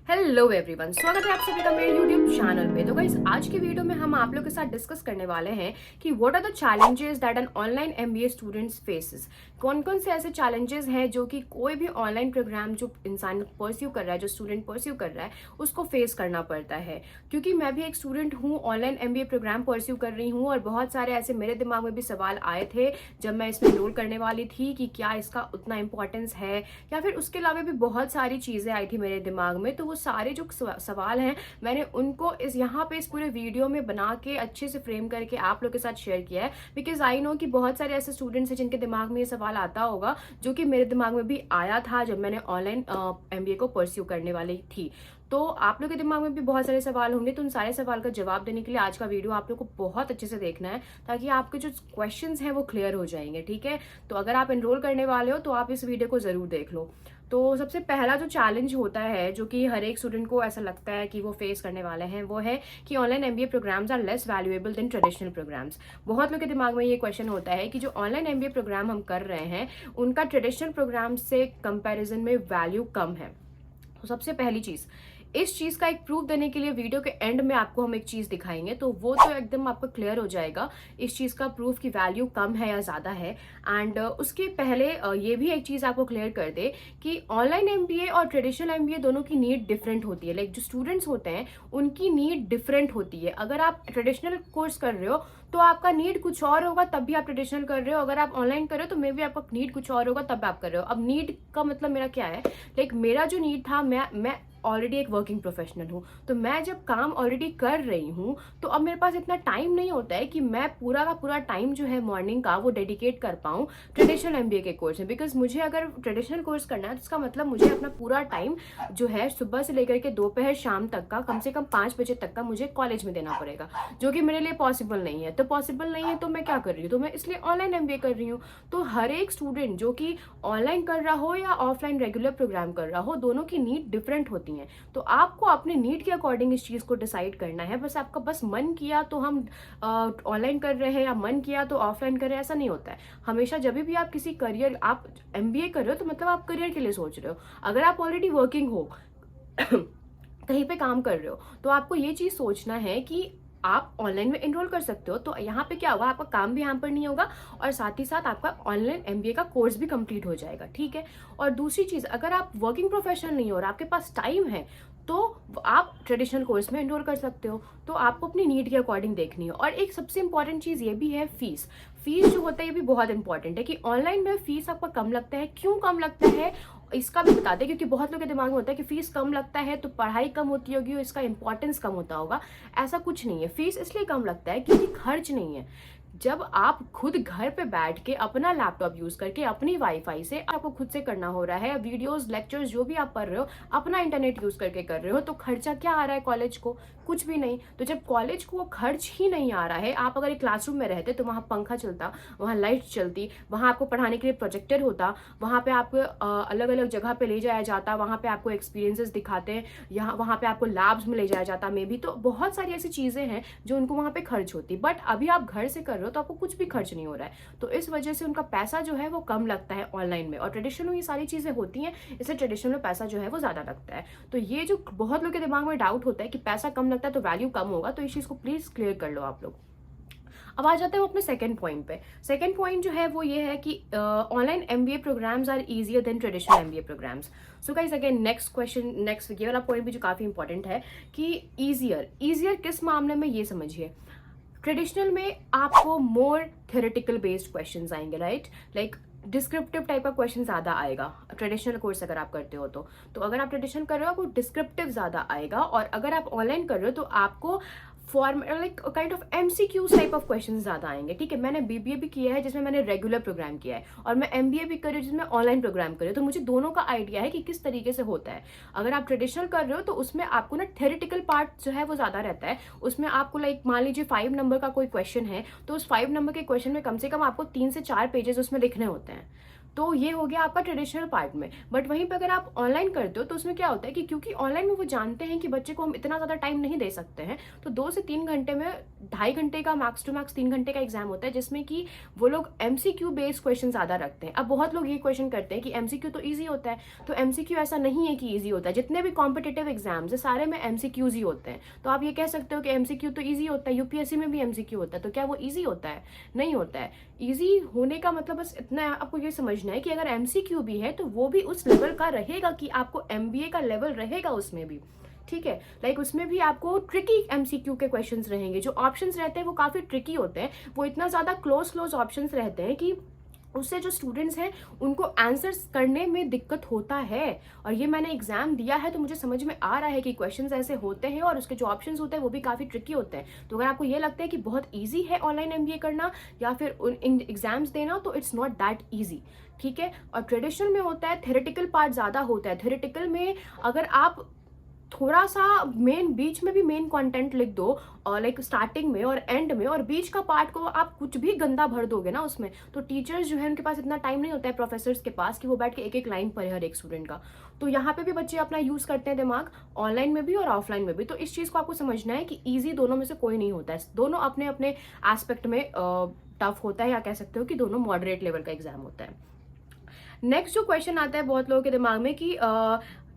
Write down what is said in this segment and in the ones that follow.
Hello everyone, स्वागत है आप सभी का मेरे यूट्यूब चैनल पे। तो गाइस, आज की वीडियो में हम आप लोग के साथ डिस्कस करने वाले हैं कि what are the challenges that an online MBA students faces. कौन कौन से ऐसे चैलेंजेस हैं जो कि कोई भी ऑनलाइन प्रोग्राम जो इंसान परस्यू कर रहा है, जो स्टूडेंट परस्यू कर रहा है, उसको फेस करना पड़ता है। क्योंकि मैं भी एक स्टूडेंट हूँ, ऑनलाइन एमबीए प्रोग्राम परस्यू कर रही हूँ और बहुत सारे ऐसे मेरे दिमाग में भी सवाल आए थे जब मैं इसमें एनरोल करने वाली थी कि क्या इसका उतना इंपॉर्टेंस है, या फिर उसके अलावा भी बहुत सारी चीज़ें आई थी मेरे दिमाग में। तो वो सारे जो सवाल हैं मैंने उनको इस यहाँ पे इस पूरे वीडियो में बना के अच्छे से फ्रेम करके आप लोग के साथ शेयर किया है। बिकॉज आई नो कि बहुत सारे ऐसे स्टूडेंट्स हैं जिनके दिमाग में ये सवाल आता होगा, जो कि मेरे दिमाग में भी आया था जब मैंने ऑनलाइन एमबीए को परस्यू करने वाली थी। तो आप लोग के दिमाग में भी बहुत सारे सवाल होंगे, तो उन सारे सवाल का जवाब देने के लिए आज का वीडियो आप लोग को बहुत अच्छे से देखना है, ताकि आपके जो क्वेश्चंस हैं वो क्लियर हो जाएंगे। ठीक है, तो अगर आप एनरोल करने वाले हो तो आप इस वीडियो को जरूर देख लो। तो सबसे पहला जो चैलेंज होता है, जो कि हर एक स्टूडेंट को ऐसा लगता है कि वो फेस करने वाले हैं, वो है कि online MBA programs are less valuable than traditional programs. बहुत लोग के दिमाग में ये क्वेश्चन होता है कि जो ऑनलाइन एमबीए प्रोग्राम हम कर रहे हैं उनका ट्रेडिशनल प्रोग्राम से कंपैरिजन में वैल्यू कम है। तो सबसे पहली चीज़, इस चीज़ का एक प्रूफ देने के लिए वीडियो के एंड में आपको हम एक चीज़ दिखाएंगे, तो वो तो एकदम आपको क्लियर हो जाएगा इस चीज़ का प्रूफ की वैल्यू कम है या ज़्यादा है। एंड उसके पहले ये भी एक चीज़ आपको क्लियर कर दे कि ऑनलाइन एमबीए और ट्रेडिशनल एमबीए दोनों की नीड डिफरेंट होती है। लाइक जो स्टूडेंट्स होते हैं उनकी नीड डिफरेंट होती है। अगर आप ट्रेडिशनल कोर्स कर रहे हो तो आपका नीड कुछ और होगा, तब भी आप ट्रेडिशनल कर रहे हो। अगर आप ऑनलाइन कर रहे हो तो मे भी आपका नीड कुछ और होगा, तब आप कर रहे हो। अब नीड का मतलब मेरा क्या है, लाइक मेरा जो नीड था, मैं ऑलरेडी एक वर्किंग प्रोफेशनल हूँ, तो मैं जब काम ऑलरेडी कर रही हूँ तो अब मेरे पास इतना टाइम नहीं होता है कि मैं पूरा का पूरा टाइम जो है मॉर्निंग का वो डेडिकेट कर पाऊँ ट्रेडिशनल एमबीए के कोर्स में। बिकॉज मुझे अगर ट्रेडिशनल कोर्स करना है तो इसका मतलब मुझे अपना पूरा टाइम जो है सुबह से लेकर के दोपहर शाम तक का, कम से कम 5 बजे तक का मुझे कॉलेज में देना पड़ेगा, जो कि मेरे लिए पॉसिबल नहीं है। तो पॉसिबल नहीं है तो मैं क्या कर रही हूँ, तो मैं इसलिए ऑनलाइन एमबीए कर रही हूँ। तो हर एक स्टूडेंट जो कि ऑनलाइन कर रहा हो या ऑफलाइन रेगुलर प्रोग्राम कर रहा हो, दोनों की नीड डिफरेंट होती हैं। तो आपको अपने नीड के अकॉर्डिंग इस चीज़ को डिसाइड करना है। बस आपका बस मन किया तो हम ऑनलाइन कर रहे हैं या मन किया तो ऑफलाइन कर रहे हैं, ऐसा नहीं होता है। हमेशा जब भी आप किसी करियर, आप एमबीए कर रहे हो तो मतलब आप करियर के लिए सोच रहे हो। अगर आप ऑलरेडी वर्किंग हो कहीं पे काम कर रहे हो, तो आपको ये चीज़ सोचना है कि आप ऑनलाइन में एनरोल कर सकते हो। तो यहाँ पे क्या होगा, आपका काम भी यहाँ पर नहीं होगा और साथ ही साथ आपका ऑनलाइन एमबीए का कोर्स भी कंप्लीट हो जाएगा। ठीक है, और दूसरी चीज़, अगर आप वर्किंग प्रोफेशनल नहीं हो और आपके पास टाइम है तो आप ट्रेडिशनल कोर्स में एनरोल कर सकते हो। तो आपको अपनी नीड के अकॉर्डिंग देखनी है। और एक सबसे इंपॉर्टेंट चीज़ ये भी है, फीस। फीस जो होता है ये भी बहुत इंपॉर्टेंट है कि ऑनलाइन में फीस आपका कम लगता है। क्यों कम लगता है इसका भी बता दें, क्योंकि बहुत लोगों के दिमाग में होता है कि फीस कम लगता है तो पढ़ाई कम होती होगी और इसका इंपॉर्टेंस कम होता होगा। ऐसा कुछ नहीं है। फीस इसलिए कम लगता है क्योंकि खर्च नहीं है। जब आप खुद घर पे बैठ के अपना लैपटॉप यूज करके अपनी वाईफाई से आपको खुद से करना हो रहा है, वीडियोस लेक्चर्स जो भी आप पढ़ रहे हो अपना इंटरनेट यूज करके कर रहे हो, तो खर्चा क्या आ रहा है कॉलेज को? कुछ भी नहीं। तो जब कॉलेज को खर्च ही नहीं आ रहा है, आप अगर एक क्लासरूम में रहते तो वहाँ पंखा चलता, वहाँ लाइट चलती, वहाँ आपको पढ़ाने के लिए प्रोजेक्टर होता, वहाँ पे आपको अलग अलग जगह पे ले जाया जाता, वहाँ पे आपको एक्सपीरियंसेस दिखाते हैं, यहाँ वहाँ पे आपको लैब्स में ले जाया जाता मे भी। तो बहुत सारी ऐसी चीज़ें हैं जो उनको वहाँ पे खर्च होती। बट अभी आप घर से कर रहे हो तो आपको कुछ भी खर्च नहीं हो रहा है, तो इस वजह से उनका पैसा जो है वो कम लगता है ऑनलाइन में। और ट्रेडिशनल में ये सारी चीज़ें होती हैं, इसलिए ट्रेडिशनल में पैसा जो है वो ज़्यादा लगता है। तो ये जो बहुत लोगों के दिमाग में डाउट होता है कि पैसा कम लगता है तो वैल्यू कम होगा, तो इस चीज़ को प्लीज़ क्लियर कर लो आप लोग। अब आ जाते हैं अपने सेकंड पॉइंट पे। सेकंड पॉइंट जो है वो ये है कि online MBA programs are easier than traditional MBA programs. So guys, again next question, next ये वाला पॉइंट भी जो काफ़ी इंपॉर्टेंट है कि ईजियर किस मामले में, ये समझिए। ट्रेडिशनल में आपको मोर थ्योरेटिकल बेस्ड क्वेश्चंस आएंगे, राइट? लाइक डिस्क्रिप्टिव टाइप का क्वेश्चन ज़्यादा आएगा ट्रेडिशनल कोर्स अगर आप करते हो तो अगर आप ट्रेडिशनल कर रहे हो आपको डिस्क्रिप्टिव ज़्यादा आएगा। और अगर आप ऑनलाइन कर रहे हो तो आपको form like kind of MCQs type of question ज़्यादा आएंगे। ठीक है, मैंने बीबीए भी किया है जिसमें मैंने रेगुलर प्रोग्राम किया है, और मैं एमबीए भी कर रही हूँ जिसमें ऑनलाइन प्रोग्राम कर रही हूँ, तो मुझे दोनों का आइडिया है कि किस तरीके से होता है। अगर आप ट्रेडिशनल कर रहे हो तो उसमें आपको ना थ्योरेटिकल पार्ट जो है वो ज़्यादा रहता है। उसमें आपको लाइक मान लीजिए 5 नंबर का कोई क्वेश्चन है, तो उस 5 नंबर के क्वेश्चन में कम से कम आपको 3 से 4 पेजेस उसमें लिखने होते हैं। तो ये हो गया आपका ट्रेडिशनल पार्ट में। बट वहीं पे अगर आप ऑनलाइन करते हो तो उसमें क्या होता है कि क्योंकि ऑनलाइन में वो जानते हैं कि बच्चे को हम इतना ज़्यादा टाइम नहीं दे सकते हैं, तो 2 से 3 घंटे में 2.5 घंटे का मैक्स टू मैक्स 3 घंटे का एग्जाम होता है, जिसमें कि वो लोग एमसीक्यू बेस्ड क्वेश्चन ज़्यादा रखते हैं। अब बहुत लोग ये क्वेश्चन करते हैं कि एमसीक्यू तो ईजी होता है, तो एमसीक्यू ऐसा नहीं है कि ईजी होता है। जितने भी कॉम्पिटेटिव एग्जाम्स है सारे में एमसीक्यूज ही होते हैं। तो आप ये कह सकते हो कि एमसीक्यू तो ईजी होता है, यूपीएससी में भी एमसीक्यू होता है, तो क्या वो ईजी होता है? नहीं होता है। ईजी होने का मतलब बस इतना है, आपको ये समझना है कि अगर एमसीक्यू भी है तो वो भी उस लेवल का रहेगा कि आपको एमबीए का लेवल रहेगा उसमें भी, ठीक है। लाइक उसमें भी आपको ट्रिकी एमसीक्यू के क्वेश्चंस रहेंगे, जो ऑप्शंस रहते हैं वो काफी ट्रिकी होते हैं, वो इतना ज्यादा क्लोज ऑप्शंस रहते हैं कि उससे जो स्टूडेंट्स हैं उनको आंसर्स करने में दिक्कत होता है। और ये मैंने एग्जाम दिया है तो मुझे समझ में आ रहा है कि क्वेश्चंस ऐसे होते हैं और उसके जो ऑप्शंस होते हैं वो भी काफ़ी ट्रिकी होते हैं। तो अगर आपको ये लगता है कि बहुत ईजी है ऑनलाइन एमबीए करना या फिर इन एग्जाम्स देना, तो इट्स नॉट दैट ईजी, ठीक है। और ट्रेडिशनल में होता है, थ्योरेटिकल पार्ट ज़्यादा होता है। थ्योरेटिकल में अगर आप थोड़ा सा मेन बीच में भी मेन कंटेंट लिख दो, और लाइक स्टार्टिंग में और एंड में, और बीच का पार्ट को आप कुछ भी गंदा भर दोगे ना उसमें, तो टीचर्स जो है उनके पास इतना टाइम नहीं होता है प्रोफेसर्स के पास कि वो बैठ के एक एक लाइन पढ़े हर एक स्टूडेंट का। तो यहाँ पे भी बच्चे अपना यूज करते हैं दिमाग, ऑनलाइन में भी और ऑफलाइन में भी। तो इस चीज को आपको समझना है कि ईजी दोनों में से कोई नहीं होता है, दोनों अपने अपने एस्पेक्ट में टफ होता है, या कह सकते हो कि दोनों मॉडरेट लेवल का एग्जाम होता है। नेक्स्ट जो क्वेश्चन आता है बहुत लोगों के दिमाग में कि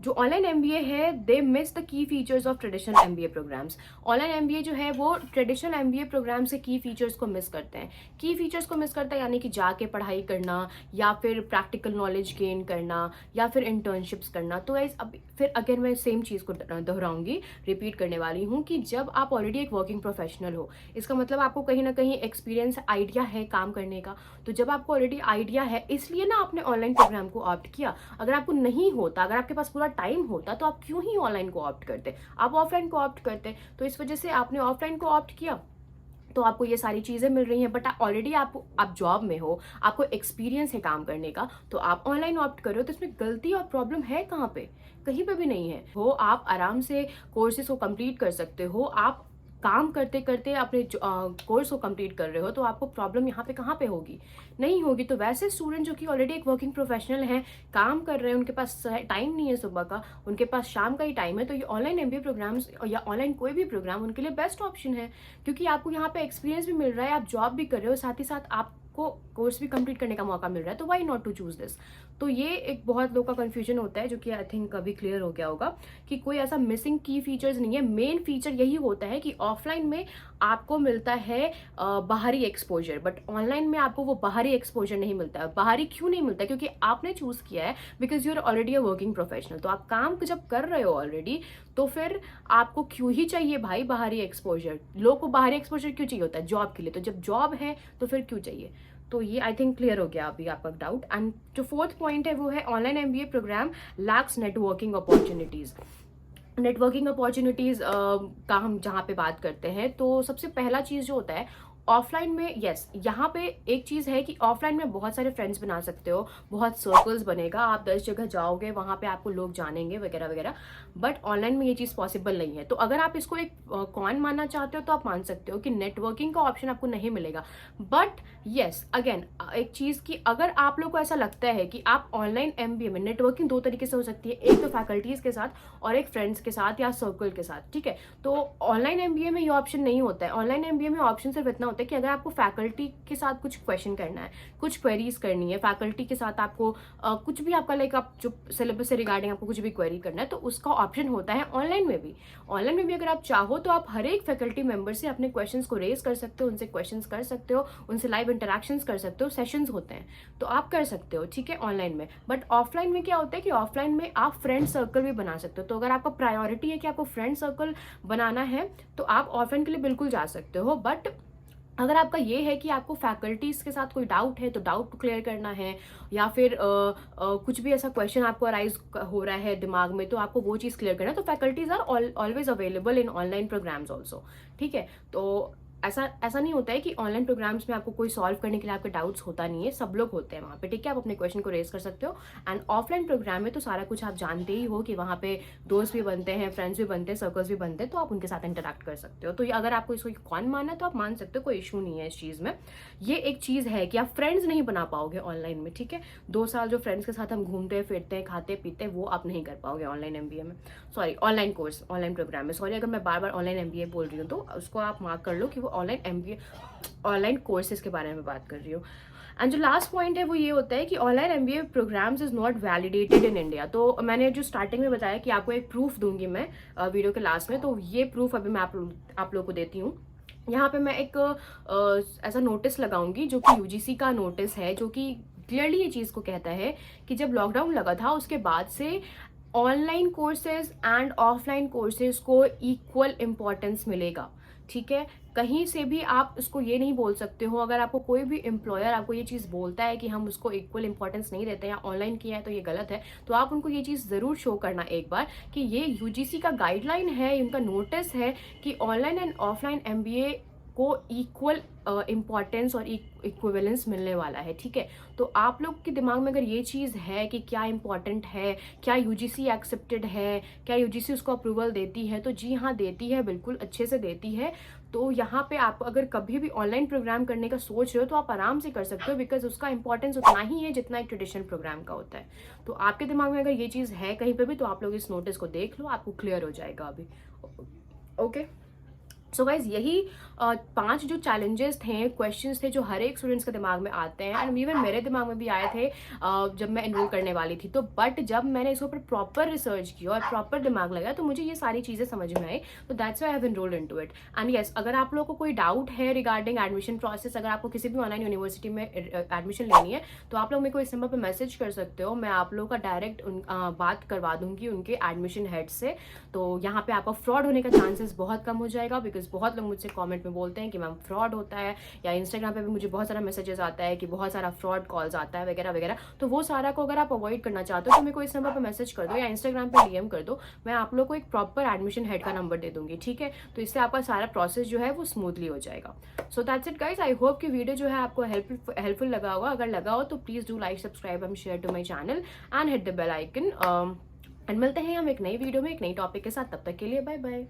जो ऑनलाइन एमबीए है they miss the key features of traditional MBA programs. Online MBA जो है वो ट्रेडिशनल एमबीए प्रोग्राम्स के की फीचर्स को मिस करते हैं। की फीचर्स को मिस करता है यानी कि जाके पढ़ाई करना, या फिर प्रैक्टिकल नॉलेज गेन करना, या फिर इंटर्नशिप्स करना। तो गाइस अब फिर अगेन मैं सेम चीज़ को दोहराऊंगी, रिपीट करने वाली हूँ कि जब आप ऑलरेडी एक वर्किंग प्रोफेशनल हो, इसका मतलब आपको कहीं ना कहीं एक्सपीरियंस, आइडिया है काम करने का। तो जब आपको ऑलरेडी आइडिया है, इसलिए ना आपने ऑनलाइन प्रोग्राम को ऑप्ट किया। अगर आपको नहीं होता, अगर आपके पास पूरा टाइम होता, तो आप क्यों ही ऑनलाइन को ऑप्ट करते, आप ऑफलाइन को ऑप्ट करते। तो इस वजह से आपने ऑफलाइन को ऑप्ट किया, तो आपको ये सारी चीजें मिल रही हैं। बट ऑलरेडी आप जॉब में हो, आपको एक्सपीरियंस है काम करने का, तो आप ऑनलाइन ऑप्ट कर रहे हो। तो इसमें गलती और प्रॉब्लम है कहाँ पे? कहीं पे भी नहीं है। हो आप आराम से कोर्सेज को कंप्लीट कर सकते हो, आप काम करते करते अपने कोर्स को कंप्लीट कर रहे हो, तो आपको प्रॉब्लम यहाँ पे कहाँ पे होगी? नहीं होगी। तो वैसे स्टूडेंट जो कि ऑलरेडी एक वर्किंग प्रोफेशनल हैं, काम कर रहे हैं, उनके पास टाइम नहीं है सुबह का, उनके पास शाम का ही टाइम है, तो ये ऑनलाइन एमबीए प्रोग्राम्स या ऑनलाइन कोई भी प्रोग्राम उनके लिए बेस्ट ऑप्शन है। क्योंकि आपको यहाँ पे एक्सपीरियंस भी मिल रहा है, आप जॉब भी कर रहे हो, साथ ही साथ आपको कोर्स भी कंप्लीट करने का मौका मिल रहा है, तो why not to choose this. तो ये एक बहुत लोग का कंफ्यूजन होता है, जो कि आई थिंक अभी क्लियर हो गया होगा कि कोई ऐसा मिसिंग की फीचर्स नहीं है। मेन फीचर यही होता है कि ऑफलाइन में आपको मिलता है बाहरी एक्सपोजर, बट ऑनलाइन में आपको वो बाहरी एक्सपोजर नहीं मिलता है। बाहरी क्यों नहीं मिलता? क्योंकि आपने चूज किया है, because you are already a working professional. तो आप काम जब कर रहे हो ऑलरेडी, तो फिर आपको क्यों ही चाहिए भाई बाहरी एक्सपोजर? लोग को बाहरी एक्सपोजर क्यों चाहिए होता है? जॉब के लिए। तो जब जॉब है तो फिर क्यों चाहिए? तो ये आई थिंक क्लियर हो गया अभी आपका डाउट। एंड जो फोर्थ पॉइंट है वो है online MBA program lacks networking opportunities. Networking opportunities का हम जहाँ पे बात करते हैं, तो सबसे पहला चीज जो होता है ऑफलाइन में, यस यहाँ पे एक चीज है कि ऑफलाइन में बहुत सारे फ्रेंड्स बना सकते हो, बहुत सर्कल्स बनेगा, आप 10 जगह जाओगे, वहां पे आपको लोग जानेंगे वगैरह वगैरह। बट ऑनलाइन में ये चीज पॉसिबल नहीं है। तो अगर आप इसको एक कॉन मानना चाहते हो तो आप मान सकते हो कि नेटवर्किंग का ऑप्शन आपको नहीं मिलेगा। बट यस अगेन एक चीज की, अगर आप लोग को ऐसा लगता है कि आप ऑनलाइन एमबीए में, नेटवर्किंग दो तरीके से हो सकती है, एक तो फैकल्टीज के साथ और एक फ्रेंड्स के साथ या सर्कल के साथ, ठीक है। तो ऑनलाइन एमबीए में ये ऑप्शन नहीं होता है। ऑनलाइन एमबीए में ऑप्शन सिर्फ इतना होता है कि अगर आपको फैकल्टी के साथ कुछ क्वेश्चन करना है, कुछ क्वेरीज करनी है, फैकल्टी के साथ आपको कुछ भी आपका लाइक आप जो सिलेबस से रिगार्डिंग आपको कुछ भी क्वेरी करना है, तो उसका ऑप्शन होता है ऑनलाइन में भी। ऑनलाइन में भी अगर आप चाहो तो आप हर एक फैकल्टी मेंबर से अपने क्वेश्चंस को रेज कर सकते हो, उनसे क्वेश्चंस कर सकते हो, उनसे लाइव इंटरेक्शंस कर सकते हो, सेशंस होते हैं तो आप कर सकते हो, ठीक है, ऑनलाइन में। बट ऑफलाइन में क्या होता है कि ऑफलाइन में आप फ्रेंड सर्कल भी बना सकते हो। तो अगर आपका प्रायोरिटी है कि आपको फ्रेंड सर्कल बनाना है, तो आप ऑफलाइन के लिए बिल्कुल जा सकते हो। बट अगर आपका ये है कि आपको फैकल्टीज के साथ कोई डाउट है, तो डाउट को क्लियर करना है, या फिर कुछ भी ऐसा क्वेश्चन आपको अराइज हो रहा है दिमाग में, तो आपको वो चीज़ क्लियर करना है, तो faculties are always available in online programs also, ठीक है। तो ऐसा नहीं होता है कि ऑनलाइन प्रोग्राम्स में आपको कोई सॉल्व करने के लिए आपके डाउट्स होता नहीं है, सब लोग होते हैं वहाँ पे, ठीक है। आप अपने क्वेश्चन को रेज कर सकते हो। एंड ऑफलाइन प्रोग्राम में तो सारा कुछ आप जानते ही हो कि वहाँ पे दोस्त भी बनते हैं, फ्रेंड्स भी बनते हैं, सर्कल्स भी बनते हैं, तो आप उनके साथ इंटरेक्ट कर सकते हो। तो ये अगर आपको इसको कौन मानना है तो आप मान सकते हो, कोई इशू नहीं है इस चीज़ में। ये एक चीज़ है कि आप फ्रेंड्स नहीं बना पाओगे ऑनलाइन में, ठीक है। 2 साल जो फ्रेंड्स के साथ हम घूमते फिरते हैं, खाते पीते हैं, वो आप नहीं कर पाओगे ऑनलाइन एमबीए में, sorry online course, online program में। सॉरी अगर मैं बार बार ऑनलाइन एमबीए बोल रही हूँ तो उसको आप मार्क कर लो कि वो ऑनलाइन एमबीए, ऑनलाइन कोर्सेज के बारे में बात कर रही हूँ। एंड जो लास्ट पॉइंट है वो ये होता है कि online MBA programs is not validated in India. तो मैंने जो स्टार्टिंग में बताया कि आपको एक प्रूफ दूंगी मैं वीडियो के लास्ट में, तो ये प्रूफ अभी मैं आप लोगों को देती हूँ। यहाँ पे मैं एक ऐसा नोटिस लगाऊंगी जो कि यूजीसी का नोटिस है, जो कि क्लियरली ये चीज़ को कहता है कि जब लॉकडाउन लगा था उसके बाद से online courses and offline courses को इक्वल इम्पोर्टेंस मिलेगा, ठीक है। कहीं से भी आप इसको ये नहीं बोल सकते हो, अगर आपको कोई भी एम्प्लॉयर आपको ये चीज़ बोलता है कि हम उसको इक्वल इंपॉर्टेंस नहीं देते हैं, ऑनलाइन किया है तो ये गलत है, तो आप उनको ये चीज़ ज़रूर शो करना एक बार कि ये यूजीसी का गाइडलाइन है, उनका नोटिस है कि ऑनलाइन एंड ऑफलाइन एमबीए को इक्वल इम्पॉर्टेंस और इक्विवेलेंस मिलने वाला है, ठीक है। तो आप लोग के दिमाग में अगर ये चीज़ है कि क्या इंपॉर्टेंट है, क्या यूजीसी एक्सेप्टेड है, क्या यूजीसी उसको अप्रूवल देती है, तो जी हाँ देती है, बिल्कुल अच्छे से देती है। तो यहाँ पे आप अगर कभी भी ऑनलाइन प्रोग्राम करने का सोच रहे हो तो आप आराम से कर सकते हो, बिकॉज उसका इंपॉर्टेंस उतना ही है जितना एक ट्रेडिशनल प्रोग्राम का होता है। तो आपके दिमाग में अगर ये चीज़ है कहीं पे भी, तो आप लोग इस नोटिस को देख लो, आपको क्लियर हो जाएगा अभी। ओके, सो गाइज यही 5 जो चैलेंजेस थे, क्वेश्चंस थे जो हर एक स्टूडेंट्स के दिमाग में आते हैं, एंड इवन मेरे दिमाग में भी आए थे जब मैं एनरोल करने वाली थी। तो बट जब मैंने इसके ऊपर प्रॉपर रिसर्च किया और प्रॉपर दिमाग लगाया तो मुझे ये सारी चीज़ें समझ में आई। तो that's why I have enrolled into it. And yes, अगर आप लोगों को कोई डाउट है रिगार्डिंग एडमिशन प्रोसेस, अगर आपको किसी भी ऑनलाइन यूनिवर्सिटी में एडमिशन लेनी है तो आप लोग मेरे को इस नंबर पर मैसेज कर सकते हो। मैं आप लोगों का डायरेक्ट बात करवा दूंगी उनके एडमिशन हेड से। तो यहाँ पे आपका फ्रॉड होने का चांसेस बहुत कम हो जाएगा, बिकॉज बहुत लोग मुझसे कमेंट में बोलते हैं कि मैम फ्रॉड होता है, या इंस्टाग्राम पे भी मुझे बहुत सारा मैसेजेस आता है कि बहुत सारा फ्रॉड कॉल्स आता है वगैरह वगैरह। तो वो सारा को अगर आप अवॉइड करना चाहते हो तो मेरे को इस नंबर पर मैसेज कर दो या इंस्टाग्राम पे डीएम कर दो, मैं आप लोग को एक प्रॉपर एडमिशन हेड का नंबर दे दूंगी, ठीक है। तो इससे आपका सारा प्रोसेस जो है वो स्मूथली हो जाएगा। So that's it guys, I hope कि वीडियो जो है आपको हेल्पफुल लगा होगा। अगर लगा हो तो please do like, subscribe and share to my channel and hit the bell icon. And मिलते हैं हम एक नई वीडियो में एक नई टॉपिक के साथ, तब तक के लिए बाय बाय।